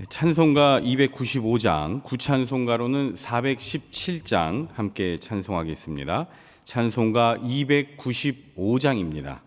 찬송가 295장, 구찬송가로는 417장 함께 찬송하겠습니다. 찬송가 295장입니다.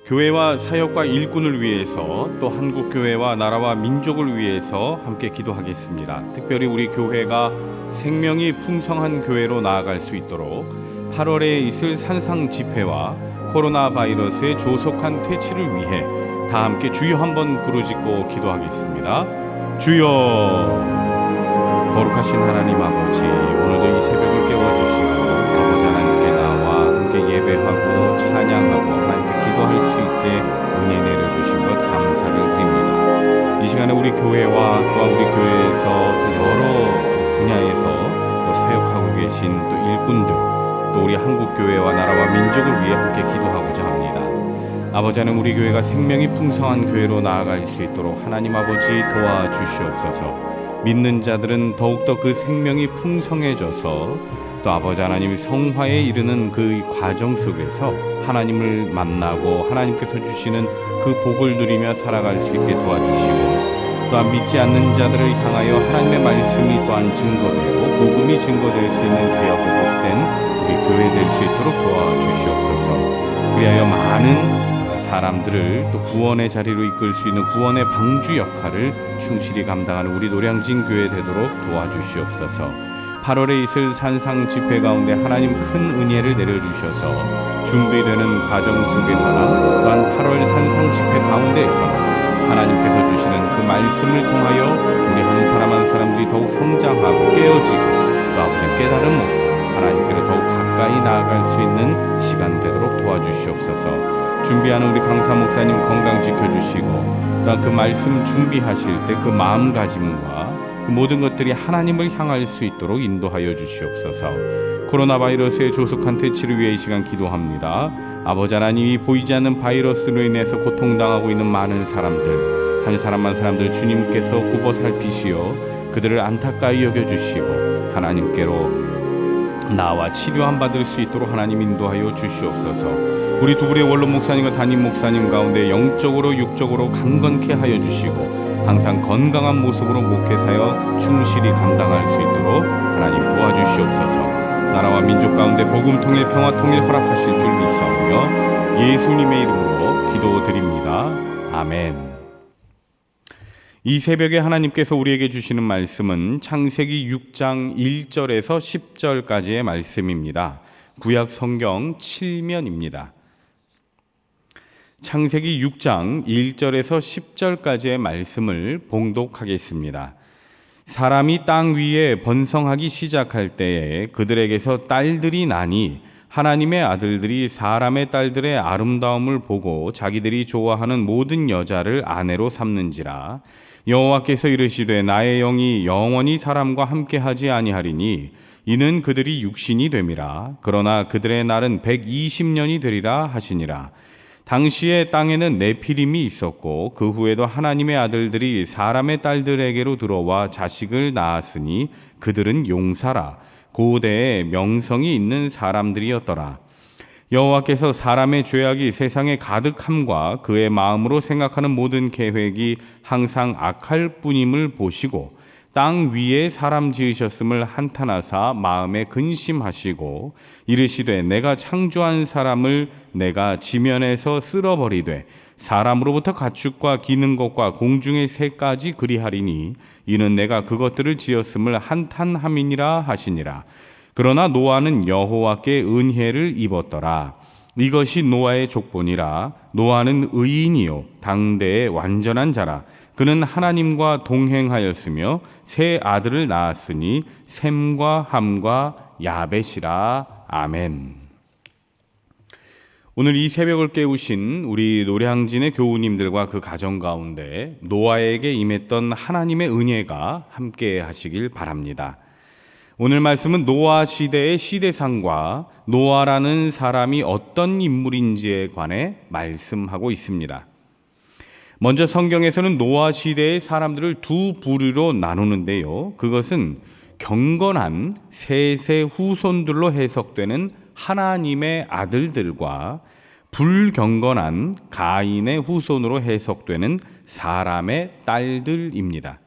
교회와 사역과 일꾼을 위해서 또 한국 교회와 나라와 민족을 위해서 함께 기도하겠습니다. 특별히 우리 교회가 생명이 풍성한 교회로 나아갈 수 있도록 8월에 있을 산상 집회와 코로나 바이러스의 조속한 퇴치를 위해 다 함께 주여 한번 부르짖고 기도하겠습니다. 주여, 거룩하신 하나님 아버지, 오늘도 이 새벽을 깨워주시고 아버지 하나님께 나와 함께 예배하고 찬양하고 하나님께 기도할 수 있게 은혜 내려주신 것 감사를 드립니다. 이 시간에 우리 교회와 또한 우리 교회에서 또 여러 분야에서 또 사역하고 계신 또 일꾼들, 또 우리 한국 교회와 나라와 민족을 위해 함께 기도하고자 합니다. 아버지 하나님, 우리 교회가 생명이 풍성한 교회로 나아갈 수 있도록 하나님 아버지 도와주시옵소서. 믿는 자들은 더욱더 그 생명이 풍성해져서 또 아버지 하나님 성화에 이르는 그 과정 속에서 하나님을 만나고 하나님께서 주시는 그 복을 누리며 살아갈 수 있게 도와주시고, 또한 믿지 않는 자들을 향하여 하나님의 말씀이 또한 증거되고 복음이 증거될 수 있는 귀하고 복된 우리 교회 될 수 있도록 도와주시옵소서. 그리하여 많은 사람들을 또 구원의 자리로 이끌 수 있는 구원의 방주 역할을 충실히 감당하는 우리 노량진 교회 되도록 도와주시옵소서. 8월에 있을 산상 집회 가운데 하나님 큰 은혜를 내려주셔서 준비되는 과정 속에서나 또한 8월 산상 집회 가운데에서나 하나님께서 주시는 그 말씀을 통하여 우리 한 사람 한 사람들이 더욱 성장하고 깨어지고 또 살아갈 수 있는 시간 되도록 도와주시옵소서. 준비하는 우리 강사 목사님 건강 지켜주시고, 또한 그 말씀 준비하실 때 그 마음가짐과 그 모든 것들이 하나님을 향할 수 있도록 인도하여 주시옵소서. 코로나 바이러스의 조속한 퇴치를 위해 이 시간 기도합니다. 아버지 하나님이 보이지 않는 바이러스로 인해서 고통당하고 있는 많은 사람들, 한 사람 한 사람들 주님께서 굽어 살피시어 그들을 안타까이 여겨주시고 하나님께로 나와 치료함 받을 수 있도록 하나님 인도하여 주시옵소서. 우리 두 분의 원로 목사님과 담임 목사님 가운데 영적으로 육적으로 강건케 하여 주시고 항상 건강한 모습으로 목회사여 충실히 감당할 수 있도록 하나님 도와주시옵소서. 나라와 민족 가운데 복음 통일 평화 통일 허락하실 줄 믿사오며 예수님의 이름으로 기도드립니다. 아멘. 이 새벽에 하나님께서 우리에게 주시는 말씀은 창세기 6장 1절에서 10절까지의 말씀입니다. 구약 성경 7면입니다. 창세기 6장 1절에서 10절까지의 말씀을 봉독하겠습니다. 사람이 땅 위에 번성하기 시작할 때에 그들에게서 딸들이 나니 하나님의 아들들이 사람의 딸들의 아름다움을 보고 자기들이 좋아하는 모든 여자를 아내로 삼는지라. 여호와께서 이르시되 나의 영이 영원히 사람과 함께하지 아니하리니 이는 그들이 육신이 됨이라. 그러나 그들의 날은 120년이 되리라 하시니라. 당시에 땅에는 네피림이 있었고 그 후에도 하나님의 아들들이 사람의 딸들에게로 들어와 자식을 낳았으니 그들은 용사라. 고대에 명성이 있는 사람들이었더라. 여호와께서 사람의 죄악이 세상에 가득함과 그의 마음으로 생각하는 모든 계획이 항상 악할 뿐임을 보시고 땅 위에 사람 지으셨음을 한탄하사 마음에 근심하시고 이르시되 내가 창조한 사람을 내가 지면에서 쓸어버리되 사람으로부터 가축과 기는 것과 공중의 새까지 그리하리니 이는 내가 그것들을 지었음을 한탄함이니라 하시니라. 그러나 노아는 여호와께 은혜를 입었더라. 이것이 노아의 족본이라. 노아는 의인이요 당대의 완전한 자라. 그는 하나님과 동행하였으며 세 아들을 낳았으니 셈과 함과 야벳이라. 아멘. 오늘 이 새벽을 깨우신 우리 노량진의 교우님들과 그 가정 가운데 노아에게 임했던 하나님의 은혜가 함께 하시길 바랍니다. 오늘 말씀은 노아 시대의 시대상과 노아라는 사람이 어떤 인물인지에 관해 말씀하고 있습니다. 먼저 성경에서는 노아 시대의 사람들을 두 부류로 나누는데요. 그것은 경건한 셋의 후손들로 해석되는 하나님의 아들들과 불경건한 가인의 후손으로 해석되는 사람의 딸들입니다.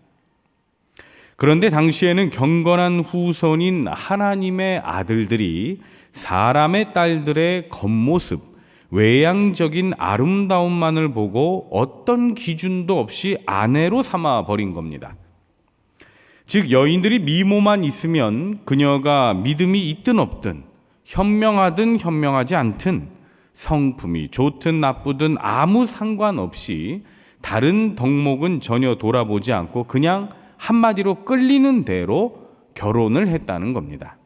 그런데 당시에는 경건한 후손인 하나님의 아들들이 사람의 딸들의 겉모습, 외향적인 아름다움만을 보고 어떤 기준도 없이 아내로 삼아 버린 겁니다. 즉 여인들이 미모만 있으면 그녀가 믿음이 있든 없든 현명하든 현명하지 않든 성품이 좋든 나쁘든 아무 상관없이 다른 덕목은 전혀 돌아보지 않고 그냥 한마디로 끌리는 대로 결혼을 했다는 겁니다.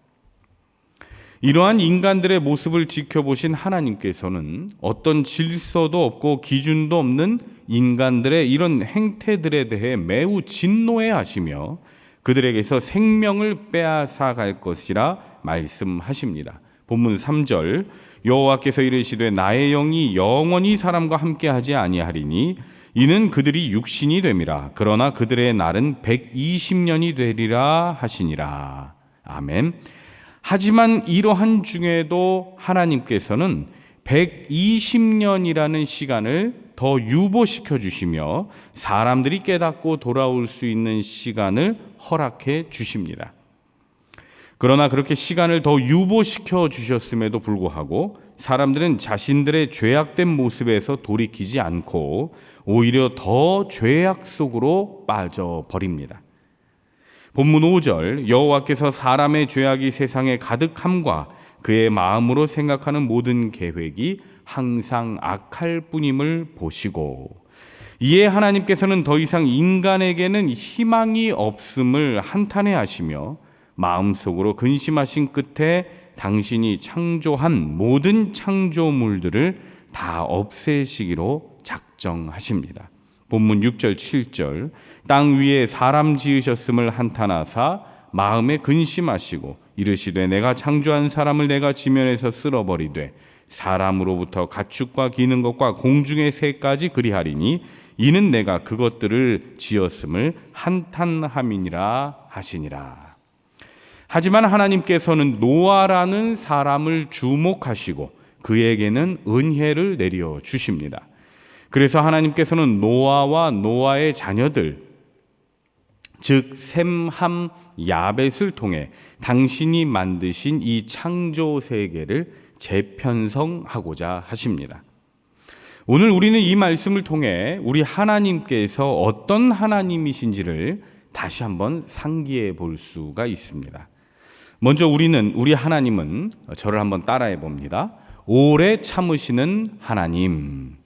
이러한 인간들의 모습을 지켜보신 하나님께서는 어떤 질서도 없고 기준도 없는 인간들의 이런 행태들에 대해 매우 진노해하시며 그들에게서 생명을 빼앗아 갈 것이라 말씀하십니다. 본문 3절 여호와께서 이르시되 나의 영이 영원히 사람과 함께하지 아니하리니 이는 그들이 육신이 됨이라. 그러나 그들의 날은 120년이 되리라 하시니라. 아멘. 하지만 이러한 중에도 하나님께서는 120년이라는 시간을 더 유보시켜 주시며 사람들이 깨닫고 돌아올 수 있는 시간을 허락해 주십니다. 그러나 그렇게 시간을 더 유보시켜 주셨음에도 불구하고 사람들은 자신들의 죄악된 모습에서 돌이키지 않고 오히려 더 죄악 속으로 빠져버립니다. 본문 5절 여호와께서 사람의 죄악이 세상에 가득함과 그의 마음으로 생각하는 모든 계획이 항상 악할 뿐임을 보시고 이에 하나님께서는 더 이상 인간에게는 희망이 없음을 한탄해 하시며 마음속으로 근심하신 끝에 당신이 창조한 모든 창조물들을 다 없애시기로 작정하십니다. 본문 6절 7절 땅 위에 사람 지으셨음을 한탄하사 마음에 근심하시고 이르시되 내가 창조한 사람을 내가 지면에서 쓸어버리되 사람으로부터 가축과 기는 것과 공중의 새까지 그리하리니 이는 내가 그것들을 지었음을 한탄함이니라 하시니라. 하지만 하나님께서는 노아라는 사람을 주목하시고 그에게는 은혜를 내려 주십니다. 그래서 하나님께서는 노아와 노아의 자녀들, 즉 셈, 함, 야벳을 통해 당신이 만드신 이 창조 세계를 재편성하고자 하십니다. 오늘 우리는 이 말씀을 통해 우리 하나님께서 어떤 하나님이신지를 다시 한번 상기해 볼 수가 있습니다. 먼저 우리 하나님은, 저를 한번 따라해 봅니다. 오래 참으시는 하나님.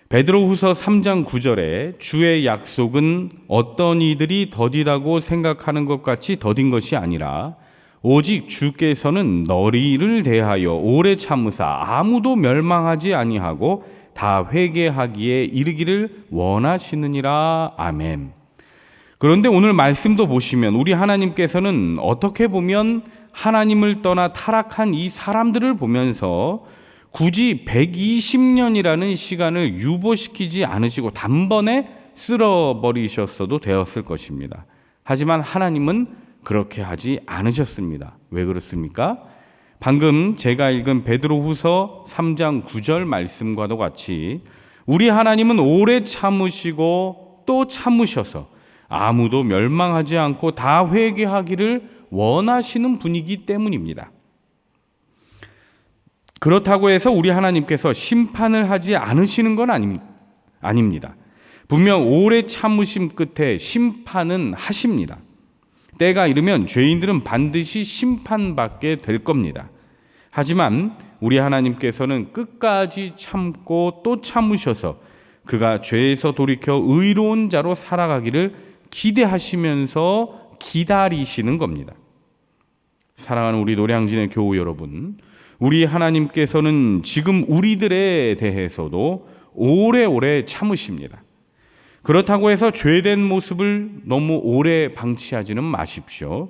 베드로후서 3장 9절에 주의 약속은 어떤 이들이 더디다고 생각하는 것 같이 더딘 것이 아니라 오직 주께서는 너희를 대하여 오래 참으사 아무도 멸망하지 아니하고 다 회개하기에 이르기를 원하시느니라. 아멘. 그런데 오늘 말씀도 보시면 우리 하나님께서는 어떻게 보면 하나님을 떠나 타락한 이 사람들을 보면서 굳이 120년이라는 시간을 유보시키지 않으시고 단번에 쓸어버리셨어도 되었을 것입니다. 하지만 하나님은 그렇게 하지 않으셨습니다. 왜 그렇습니까? 방금 제가 읽은 베드로후서 3장 9절 말씀과도 같이 우리 하나님은 오래 참으시고 또 참으셔서 아무도 멸망하지 않고 다 회개하기를 원하시는 분이기 때문입니다. 그렇다고 해서 우리 하나님께서 심판을 하지 않으시는 건 아닙니다. 분명 오래 참으심 끝에 심판은 하십니다. 때가 이르면 죄인들은 반드시 심판받게 될 겁니다. 하지만 우리 하나님께서는 끝까지 참고 또 참으셔서 그가 죄에서 돌이켜 의로운 자로 살아가기를 기대하시면서 기다리시는 겁니다. 사랑하는 우리 노량진의 교우 여러분, 우리 하나님께서는 지금 우리들에 대해서도 오래오래 참으십니다. 그렇다고 해서 죄된 모습을 너무 오래 방치하지는 마십시오.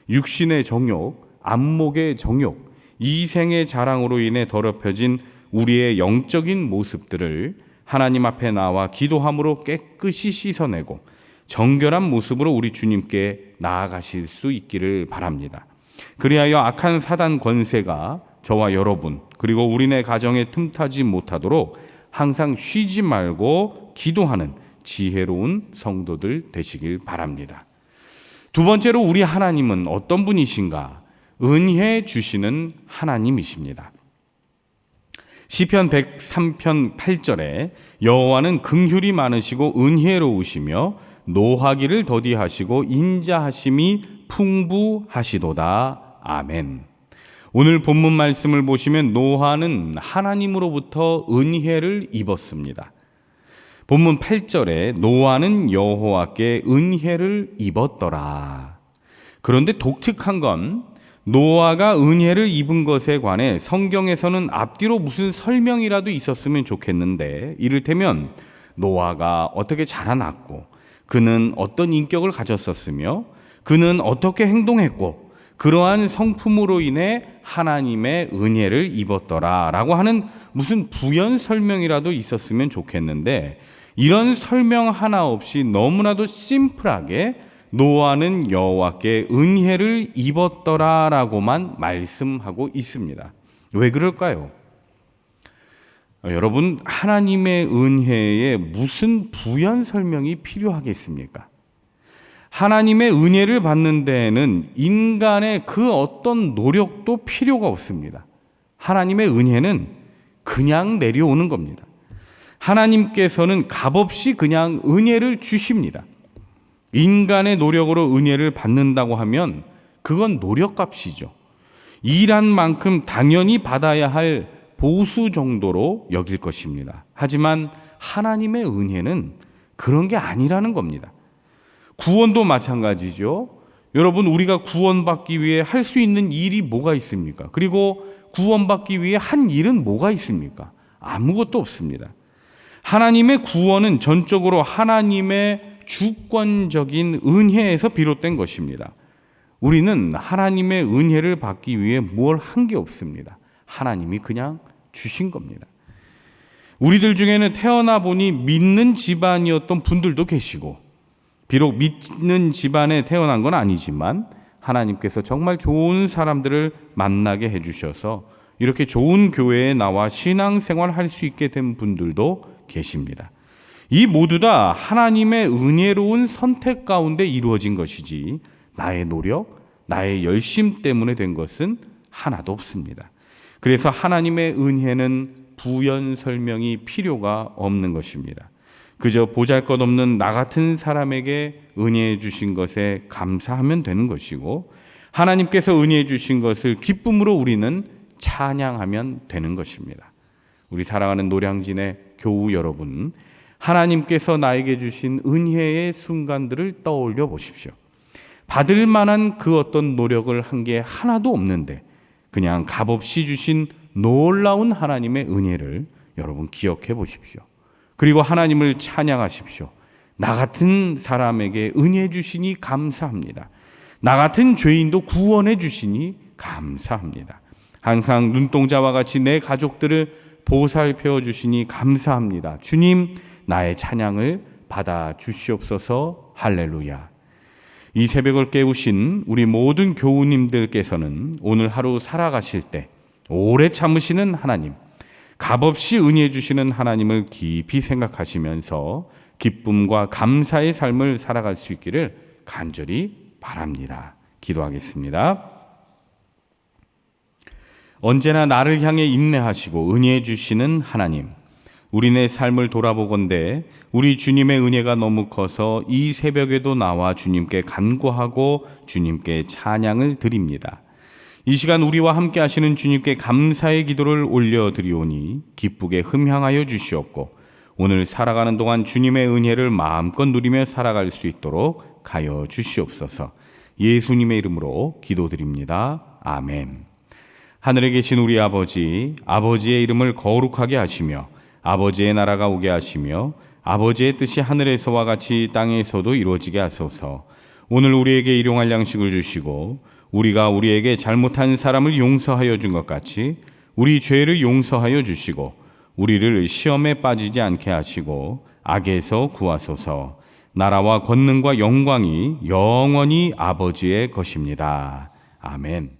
육신의 정욕, 안목의 정욕, 이생의 자랑으로 인해 더럽혀진 우리의 영적인 모습들을 하나님 앞에 나와 기도함으로 깨끗이 씻어내고 정결한 모습으로 우리 주님께 나아가실 수 있기를 바랍니다. 그리하여 악한 사단 권세가 저와 여러분 그리고 우리네 가정에 틈타지 못하도록 항상 쉬지 말고 기도하는 지혜로운 성도들 되시길 바랍니다. 두 번째로 우리 하나님은 어떤 분이신가? 은혜 주시는 하나님이십니다. 시편 103편 8절에 여호와는 긍휼이 많으시고 은혜로우시며 노하기를 더디하시고 인자하심이 풍부하시도다. 아멘. 오늘 본문 말씀을 보시면 노아는 하나님으로부터 은혜를 입었습니다. 본문 8절에 노아는 여호와께 은혜를 입었더라. 그런데 독특한 건 노아가 은혜를 입은 것에 관해 성경에서는 앞뒤로 무슨 설명이라도 있었으면 좋겠는데, 이를테면 노아가 어떻게 자라났고 그는 어떤 인격을 가졌었으며 그는 어떻게 행동했고 그러한 성품으로 인해 하나님의 은혜를 입었더라 라고 하는 무슨 부연 설명이라도 있었으면 좋겠는데, 이런 설명 하나 없이 너무나도 심플하게 노아는 여호와께 은혜를 입었더라 라고만 말씀하고 있습니다. 왜 그럴까요? 여러분, 하나님의 은혜에 무슨 부연 설명이 필요하겠습니까? 하나님의 은혜를 받는 데에는 인간의 그 어떤 노력도 필요가 없습니다. 하나님의 은혜는 그냥 내려오는 겁니다. 하나님께서는 값없이 그냥 은혜를 주십니다. 인간의 노력으로 은혜를 받는다고 하면 그건 노력값이죠. 일한 만큼 당연히 받아야 할 보수 정도로 여길 것입니다. 하지만 하나님의 은혜는 그런 게 아니라는 겁니다. 구원도 마찬가지죠. 여러분, 우리가 구원받기 위해 할 수 있는 일이 뭐가 있습니까? 그리고 구원받기 위해 한 일은 뭐가 있습니까? 아무것도 없습니다. 하나님의 구원은 전적으로 하나님의 주권적인 은혜에서 비롯된 것입니다. 우리는 하나님의 은혜를 받기 위해 뭘 한 게 없습니다. 하나님이 그냥 주신 겁니다. 우리들 중에는 태어나 보니 믿는 집안이었던 분들도 계시고, 비록 믿는 집안에 태어난 건 아니지만 하나님께서 정말 좋은 사람들을 만나게 해주셔서 이렇게 좋은 교회에 나와 신앙생활을 할 수 있게 된 분들도 계십니다. 이 모두 다 하나님의 은혜로운 선택 가운데 이루어진 것이지 나의 노력, 나의 열심 때문에 된 것은 하나도 없습니다. 그래서 하나님의 은혜는 부연 설명이 필요가 없는 것입니다. 그저 보잘것없는 나 같은 사람에게 은혜해 주신 것에 감사하면 되는 것이고, 하나님께서 은혜해 주신 것을 기쁨으로 우리는 찬양하면 되는 것입니다. 우리 사랑하는 노량진의 교우 여러분, 하나님께서 나에게 주신 은혜의 순간들을 떠올려 보십시오. 받을 만한 그 어떤 노력을 한 게 하나도 없는데 그냥 값없이 주신 놀라운 하나님의 은혜를 여러분 기억해 보십시오. 그리고 하나님을 찬양하십시오. 나 같은 사람에게 은혜 주시니 감사합니다. 나 같은 죄인도 구원해 주시니 감사합니다. 항상 눈동자와 같이 내 가족들을 보살펴 주시니 감사합니다. 주님, 나의 찬양을 받아 주시옵소서. 할렐루야. 이 새벽을 깨우신 우리 모든 교우님들께서는 오늘 하루 살아가실 때 오래 참으시는 하나님, 값없이 은혜해 주시는 하나님을 깊이 생각하시면서 기쁨과 감사의 삶을 살아갈 수 있기를 간절히 바랍니다. 기도하겠습니다. 언제나 나를 향해 인내하시고 은혜해 주시는 하나님, 우리네 삶을 돌아보건대 우리 주님의 은혜가 너무 커서 이 새벽에도 나와 주님께 간구하고 주님께 찬양을 드립니다. 이 시간 우리와 함께 하시는 주님께 감사의 기도를 올려드리오니 기쁘게 흠향하여 주시옵고, 오늘 살아가는 동안 주님의 은혜를 마음껏 누리며 살아갈 수 있도록 하여 주시옵소서. 예수님의 이름으로 기도드립니다. 아멘. 하늘에 계신 우리 아버지, 아버지의 이름을 거룩하게 하시며 아버지의 나라가 오게 하시며 아버지의 뜻이 하늘에서와 같이 땅에서도 이루어지게 하소서. 오늘 우리에게 일용할 양식을 주시고 우리가 우리에게 잘못한 사람을 용서하여 준 것 같이 우리 죄를 용서하여 주시고 우리를 시험에 빠지지 않게 하시고 악에서 구하소서. 나라와 권능과 영광이 영원히 아버지의 것입니다. 아멘.